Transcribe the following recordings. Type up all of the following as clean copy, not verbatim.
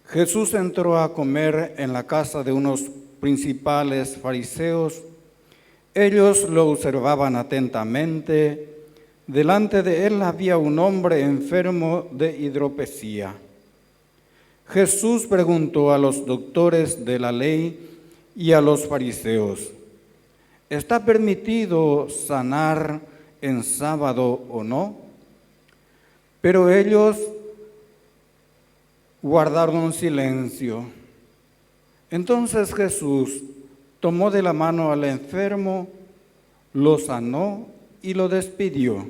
Jesús entró a comer en la casa de unos principales fariseos. Ellos lo observaban atentamente. Delante de él había un hombre enfermo de hidropesía. Jesús preguntó a los doctores de la ley y a los fariseos: ¿está permitido sanar en sábado o no? Pero ellos guardaron silencio. Entonces Jesús tomó de la mano al enfermo, lo sanó y lo despidió.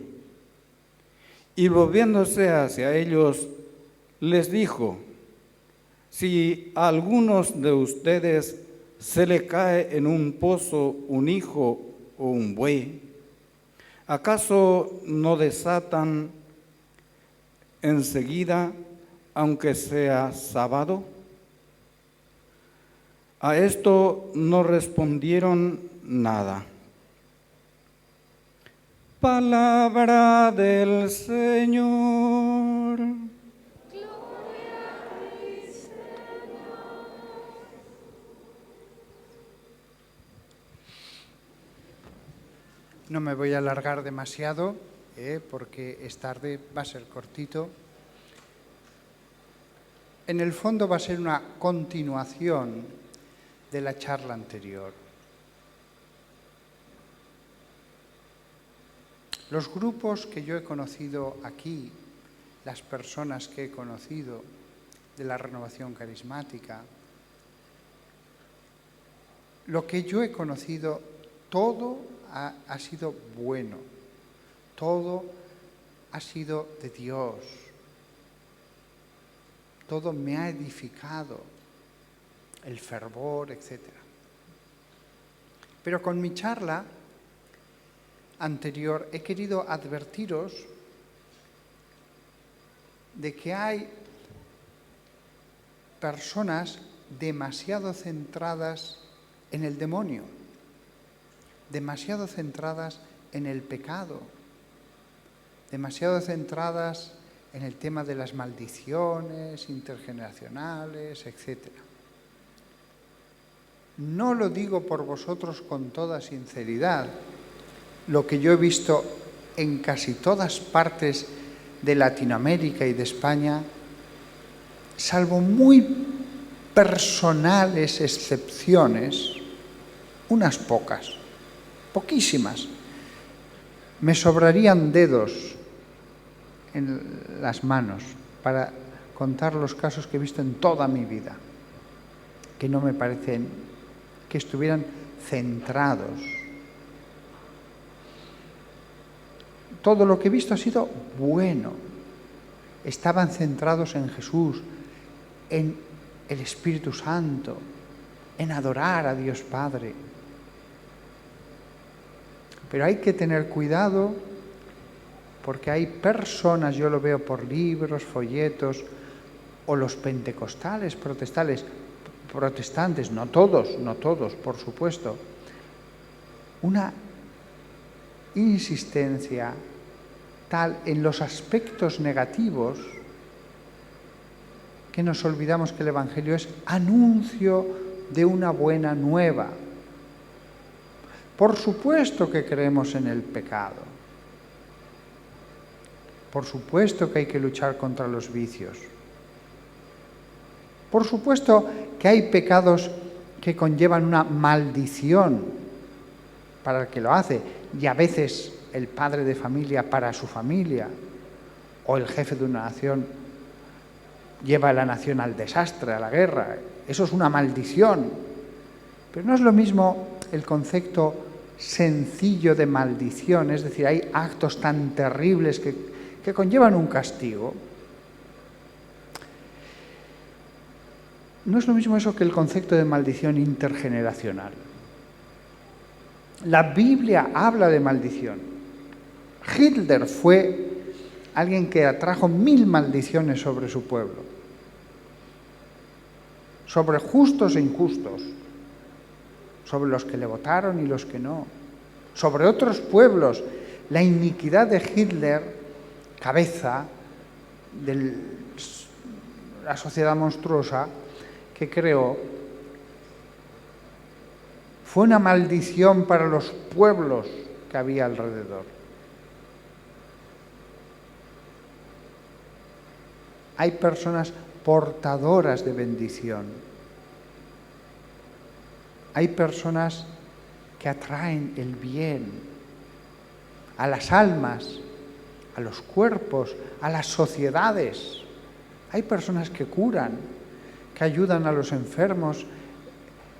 Y volviéndose hacia ellos, les dijo: si a algunos de ustedes se le cae en un pozo un hijo o un buey, ¿acaso no desatan enseguida, aunque sea sábado? A esto no respondieron nada. Palabra del Señor. Gloria a ti, Señor. No me voy a alargar demasiado, porque es tarde, va a ser cortito. En el fondo va a ser una continuación de la charla anterior. Los grupos que yo he conocido aquí, las personas que he conocido de la renovación carismática, lo que yo he conocido, todo ha sido bueno, todo ha sido de Dios. Todo me ha edificado, el fervor, etc. Pero con mi charla anterior he querido advertiros de que hay personas demasiado centradas en el demonio, demasiado centradas en el pecado, demasiado centradas en el tema de las maldiciones intergeneracionales, etc. No lo digo por vosotros con toda sinceridad. Lo que yo he visto en casi todas partes de Latinoamérica y de España, salvo muy personales excepciones, unas pocas, poquísimas, me sobrarían dedos en las manos para contar los casos que he visto en toda mi vida, que no me parecen que estuvieran centrados. Todo lo que he visto ha sido bueno. Estaban centrados en Jesús, en el Espíritu Santo, en adorar a Dios Padre. Pero hay que tener cuidado, porque hay personas, yo lo veo por libros, folletos, o los pentecostales, protestantes, no todos, por supuesto, una insistencia tal en los aspectos negativos que nos olvidamos que el Evangelio es anuncio de una buena nueva. Por supuesto que creemos en el pecado. Por supuesto que hay que luchar contra los vicios. Por supuesto que hay pecados que conllevan una maldición para el que lo hace, y a veces el padre de familia para su familia, o el jefe de una nación lleva a la nación al desastre, a la guerra. Eso es una maldición. Pero no es lo mismo el concepto sencillo de maldición, es decir, hay actos tan terribles que conllevan un castigo. No es lo mismo eso que el concepto de maldición intergeneracional. La Biblia habla de maldición. Hitler fue alguien que atrajo 1000 maldiciones sobre su pueblo, sobre justos e injustos, sobre los que le votaron y los que no, sobre otros pueblos. La iniquidad de Hitler, cabeza del la sociedad monstruosa que creó fue una maldición para los pueblos que había alrededor. Hay personas portadoras de bendición. Hay personas que atraen el bien a las almas, a los cuerpos, a las sociedades. Hay personas que curan, que ayudan a los enfermos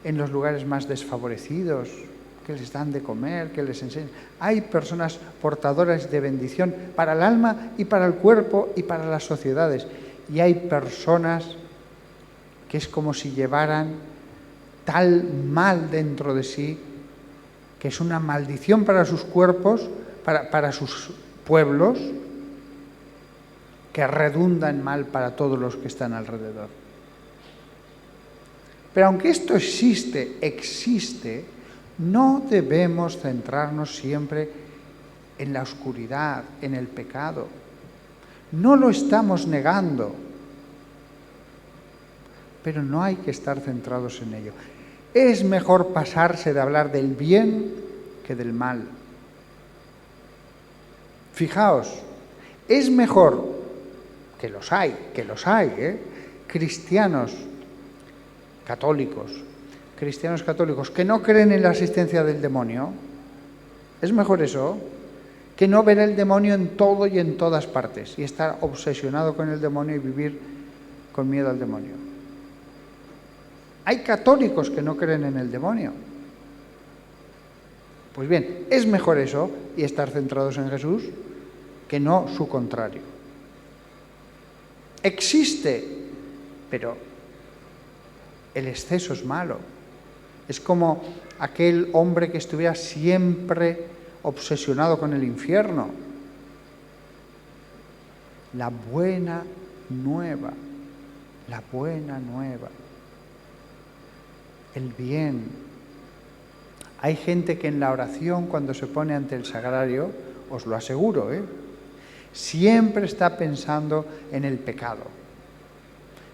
en los lugares más desfavorecidos, que les dan de comer, que les enseñan. Hay personas portadoras de bendición para el alma y para el cuerpo y para las sociedades. Y hay personas que es como si llevaran tal mal dentro de sí, que es una maldición para sus cuerpos, para sus pueblos, que redunda en mal para todos los que están alrededor. Pero aunque esto existe, no debemos centrarnos siempre en la oscuridad, en el pecado. No lo estamos negando, pero no hay que estar centrados en ello. Es mejor pasarse de hablar del bien que del mal. Fijaos, es mejor, que los hay, cristianos católicos que no creen en la existencia del demonio. Es mejor eso que no ver el demonio en todo y en todas partes y estar obsesionado con el demonio y vivir con miedo al demonio. Hay católicos que no creen en el demonio. Pues bien, es mejor eso y estar centrados en Jesús que no su contrario. Existe, pero el exceso es malo. Es como aquel hombre que estuviera siempre obsesionado con el infierno. La buena nueva, el bien. Hay gente que en la oración, cuando se pone ante el sagrario, os lo aseguro, siempre está pensando en el pecado.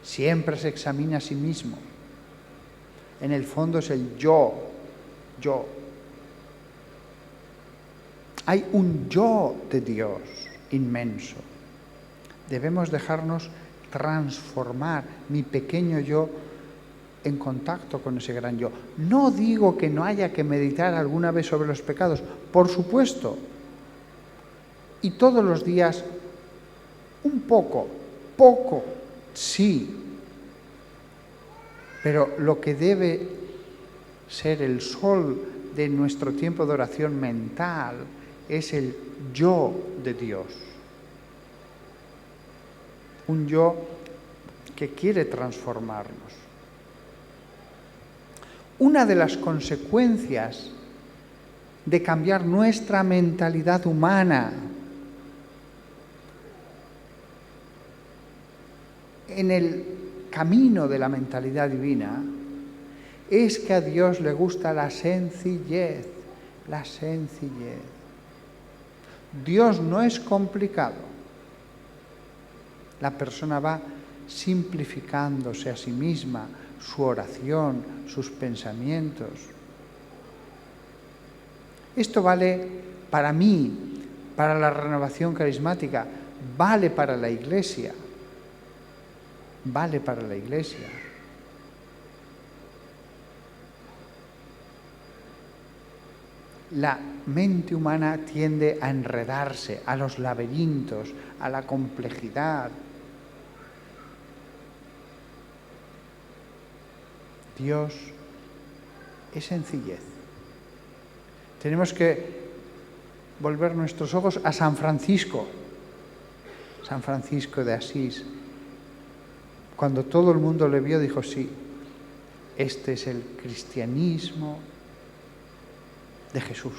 Siempre se examina a sí mismo. En el fondo es el yo. Hay un yo de Dios inmenso. Debemos dejarnos transformar mi pequeño yo en contacto con ese gran yo. No digo que no haya que meditar alguna vez sobre los pecados, por supuesto. Y todos los días, un poco, sí. Pero lo que debe ser el sol de nuestro tiempo de oración mental es el yo de Dios. Un yo que quiere transformarnos. Una de las consecuencias de cambiar nuestra mentalidad humana en el camino de la mentalidad divina es que a Dios le gusta la sencillez. Dios no es complicado. La persona va simplificándose a sí misma, su oración, sus pensamientos. Esto vale para mí, para la renovación carismática, vale para la Iglesia. La mente humana tiende a enredarse, a los laberintos, a la complejidad. Dios es sencillez. Tenemos que volver nuestros ojos a San Francisco de Asís. Cuando todo el mundo le vio, dijo, sí, este es el cristianismo de Jesús.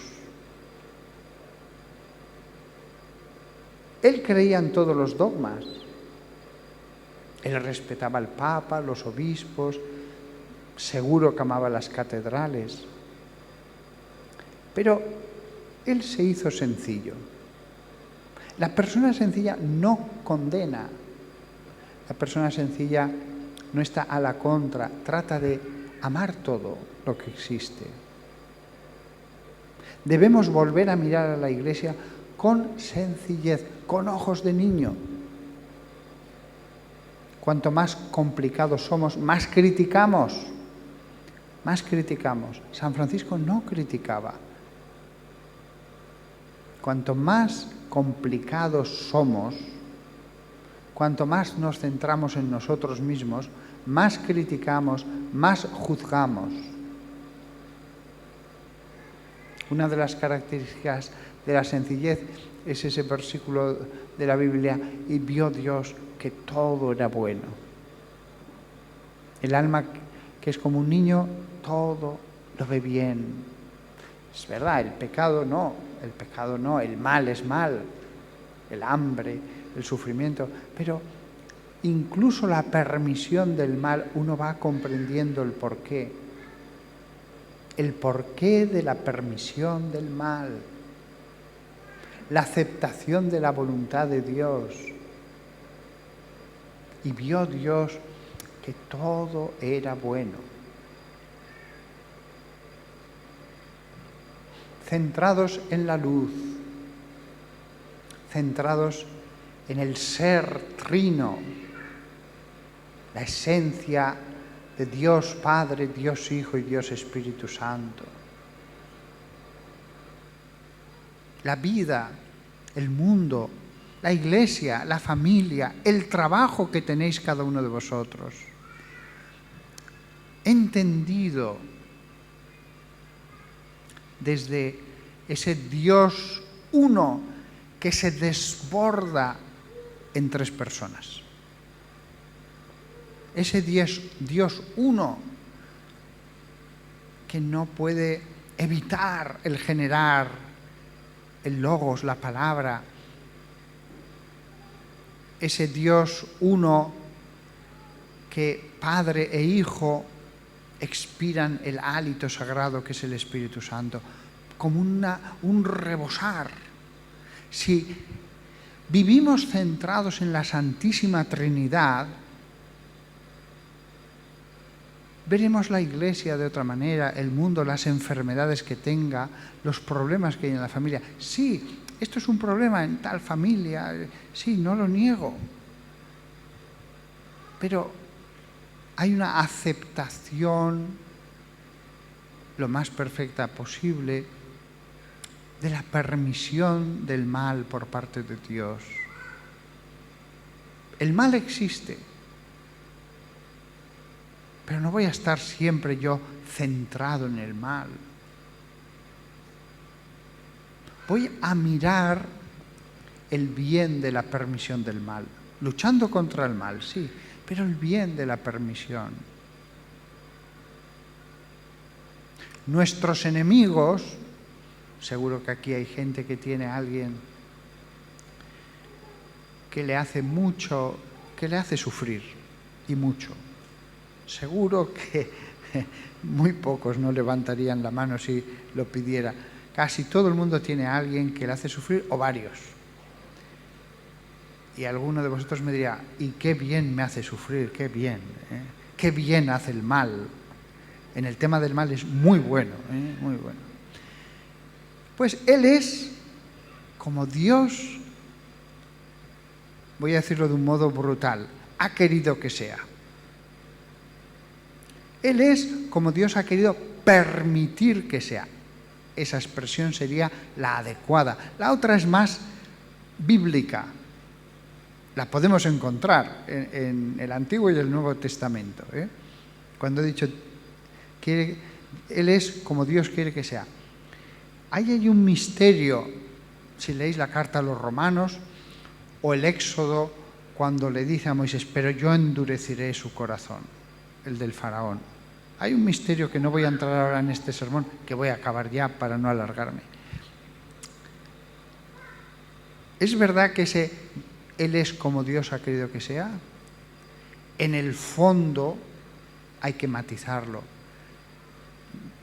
Él creía en todos los dogmas. Él respetaba al Papa, los obispos, seguro que amaba las catedrales. Pero él se hizo sencillo. La persona sencilla no condena, La persona sencilla no está a la contra, trata de amar todo lo que existe. Debemos volver a mirar a la Iglesia con sencillez, con ojos de niño. Cuanto más complicados somos, más criticamos. Más criticamos. San Francisco no criticaba. Cuanto más complicados somos, cuanto más nos centramos en nosotros mismos, más criticamos, más juzgamos. Una de las características de la sencillez es ese versículo de la Biblia: y vio Dios que todo era bueno. El alma que es como un niño, todo lo ve bien. Es verdad, el pecado no, el mal es mal, el hambre, el sufrimiento, pero incluso la permisión del mal, uno va comprendiendo el porqué de la permisión del mal, la aceptación de la voluntad de Dios. Y vio Dios que todo era bueno. Centrados en la luz, centrados en el ser trino, la esencia de Dios Padre, Dios Hijo y Dios Espíritu Santo. La vida, el mundo, la Iglesia, la familia, el trabajo que tenéis cada uno de vosotros. Entendido desde ese Dios uno que se desborda en tres personas. Ese Dios uno que no puede evitar el generar el logos, la palabra. Ese Dios uno que Padre e Hijo expiran el hálito sagrado que es el Espíritu Santo, como un rebosar. Si vivimos centrados en la Santísima Trinidad, veremos la Iglesia de otra manera, el mundo, las enfermedades que tenga, los problemas que hay en la familia. Sí, esto es un problema en tal familia, sí, no lo niego. Pero hay una aceptación lo más perfecta posible de la permisión del mal por parte de Dios. El mal existe, pero no voy a estar siempre yo centrado en el mal. Voy a mirar el bien de la permisión del mal, luchando contra el mal, sí, pero el bien de la permisión. Nuestros enemigos, seguro que aquí hay gente que tiene a alguien que le hace mucho, que le hace sufrir, y mucho. Seguro que muy pocos no levantarían la mano si lo pidiera. Casi todo el mundo tiene a alguien que le hace sufrir, o varios. Y alguno de vosotros me dirá: y qué bien me hace sufrir, qué bien, qué bien hace el mal. En el tema del mal es muy bueno, muy bueno. Pues Él es como Dios, voy a decirlo de un modo brutal, ha querido que sea. Él es como Dios ha querido permitir que sea. Esa expresión sería la adecuada. La otra es más bíblica. La podemos encontrar en el Antiguo y el Nuevo Testamento. Cuando he dicho que Él es como Dios quiere que sea. Ahí hay un misterio, si leéis la carta a los Romanos o el Éxodo, cuando le dice a Moisés: pero yo endureceré su corazón, el del faraón. Hay un misterio que no voy a entrar ahora en este sermón, que voy a acabar ya para no alargarme. ¿Es verdad que Él es como Dios ha querido que sea? En el fondo hay que matizarlo.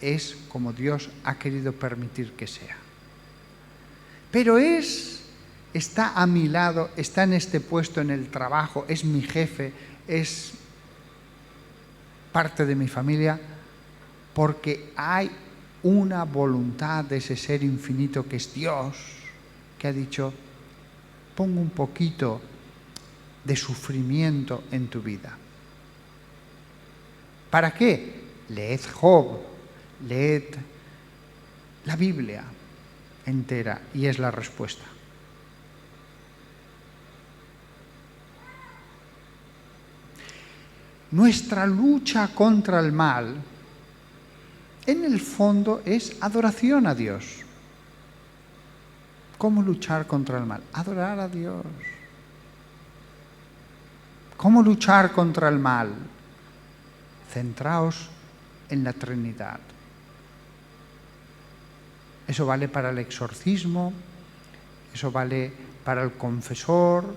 Es como Dios ha querido permitir que sea. Pero es está a mi lado, está en este puesto en el trabajo, es mi jefe, es parte de mi familia, porque hay una voluntad de ese ser infinito que es Dios, que ha dicho, pongo un poquito de sufrimiento en tu vida. ¿Para qué? Leed Job, leed la Biblia entera y es la respuesta. Nuestra lucha contra el mal, en el fondo, es adoración a Dios. ¿Cómo luchar contra el mal? Adorar a Dios. ¿Cómo luchar contra el mal? Centraos en la Trinidad. Eso vale para el exorcismo, eso vale para el confesor,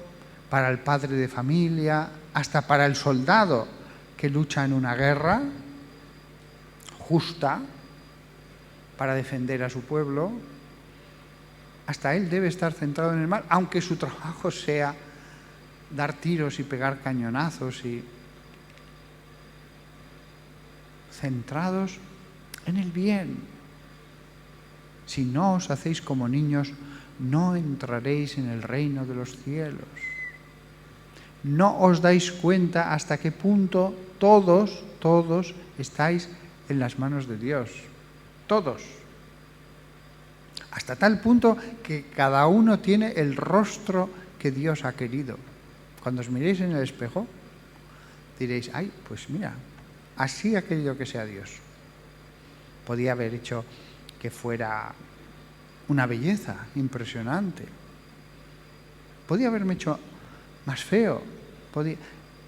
para el padre de familia, hasta para el soldado que lucha en una guerra justa para defender a su pueblo. Hasta él debe estar centrado en el mal, aunque su trabajo sea dar tiros y pegar cañonazos y centrados en el bien. Si no os hacéis como niños, no entraréis en el reino de los cielos. No os dais cuenta hasta qué punto todos estáis en las manos de Dios. Todos. Hasta tal punto que cada uno tiene el rostro que Dios ha querido. Cuando os miréis en el espejo, diréis, ay, pues mira, así ha querido que sea Dios. Podía haber hecho que fuera una belleza impresionante. Podía haberme hecho más feo.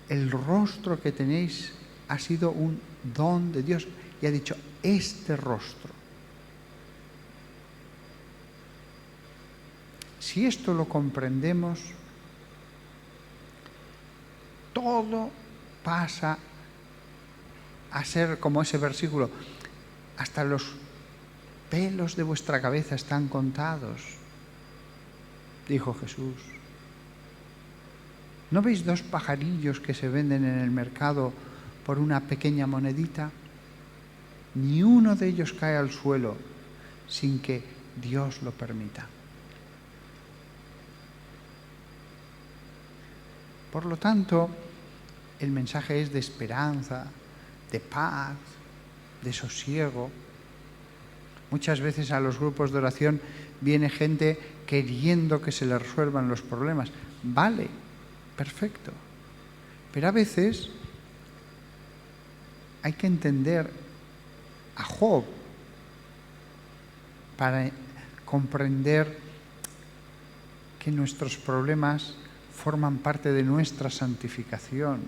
El rostro que tenéis ha sido un don de Dios y ha dicho, este rostro. Si esto lo comprendemos, todo pasa a ser como ese versículo, hasta los pelos de vuestra cabeza están contados, dijo Jesús. ¿No veis 2 pajarillos que se venden en el mercado por una pequeña monedita? Ni uno de ellos cae al suelo sin que Dios lo permita. Por lo tanto, el mensaje es de esperanza, de paz, de sosiego. Muchas veces a los grupos de oración viene gente queriendo que se le resuelvan los problemas. Vale, perfecto. Pero a veces hay que entender a Job para comprender que nuestros problemas forman parte de nuestra santificación.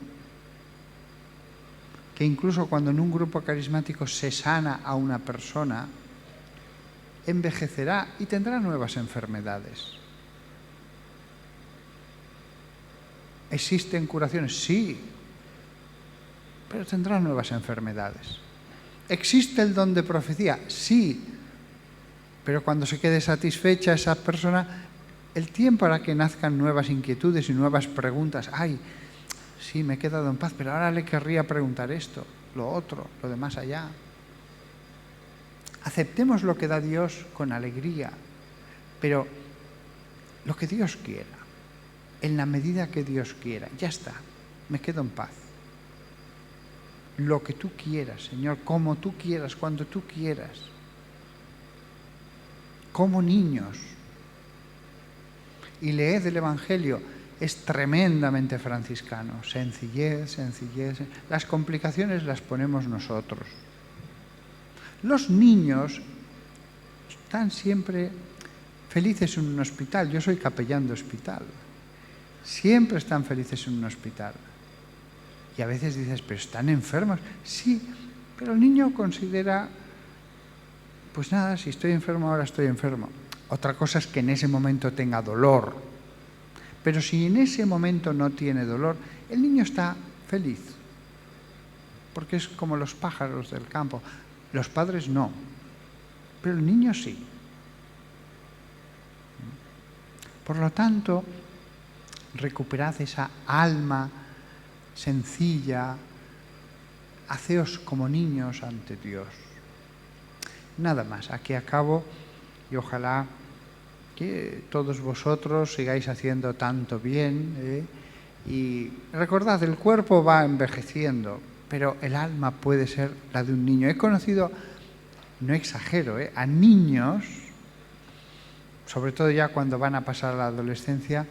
Que incluso cuando en un grupo carismático se sana a una persona, envejecerá y tendrá nuevas enfermedades. ¿Existen curaciones? Sí, pero tendrá nuevas enfermedades. ¿Existe el don de profecía? Sí, pero cuando se quede satisfecha esa persona, el tiempo hará que nazcan nuevas inquietudes y nuevas preguntas. Ay, sí, me he quedado en paz, pero ahora le querría preguntar esto, lo otro, lo de más allá. Aceptemos lo que da Dios con alegría, pero lo que Dios quiera, en la medida que Dios quiera, ya está, me quedo en paz. Lo que tú quieras, Señor, como tú quieras, cuando tú quieras. Como niños. Y leed el Evangelio, es tremendamente franciscano. Sencillez, sencillez. Las complicaciones las ponemos nosotros. Los niños están siempre felices en un hospital. Yo soy capellán de hospital. Siempre están felices en un hospital. Y a veces dices, pero están enfermos. Sí, pero el niño considera, pues nada, si estoy enfermo, ahora estoy enfermo. Otra cosa es que en ese momento tenga dolor. Pero si en ese momento no tiene dolor, el niño está feliz. Porque es como los pájaros del campo. Los padres no, pero el niño sí. Por lo tanto, recuperad esa alma sencilla, haceos como niños ante Dios. Nada más, aquí acabo y ojalá que todos vosotros sigáis haciendo tanto bien, y recordad, el cuerpo va envejeciendo, pero el alma puede ser la de un niño. He conocido, no exagero, a niños, sobre todo ya cuando van a pasar a la adolescencia,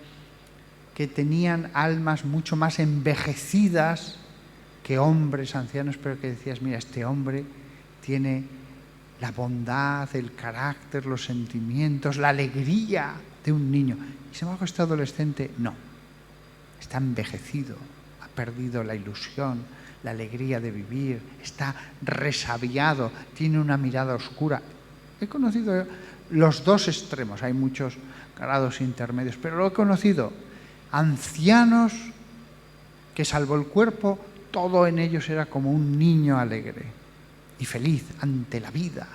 que tenían almas mucho más envejecidas que hombres ancianos, pero que decías, mira, este hombre tiene la bondad, el carácter, los sentimientos, la alegría de un niño. Y sin embargo, este adolescente no. Está envejecido, ha perdido la ilusión, la alegría de vivir, está resabiado, tiene una mirada oscura. He conocido los dos extremos, hay muchos grados intermedios, pero lo he conocido. Ancianos que, salvo el cuerpo, todo en ellos era como un niño alegre y feliz ante la vida.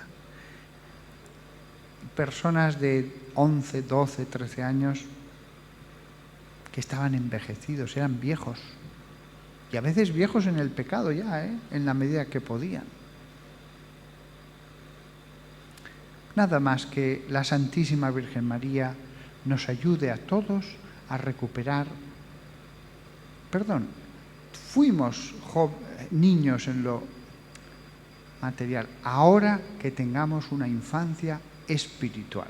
Personas de 11, 12, 13 años que estaban envejecidos, eran viejos. Y a veces viejos en el pecado ya, en la medida que podían. Nada más que la Santísima Virgen María nos ayude a todos a recuperar. Fuimos niños en lo material, ahora que tengamos una infancia espiritual.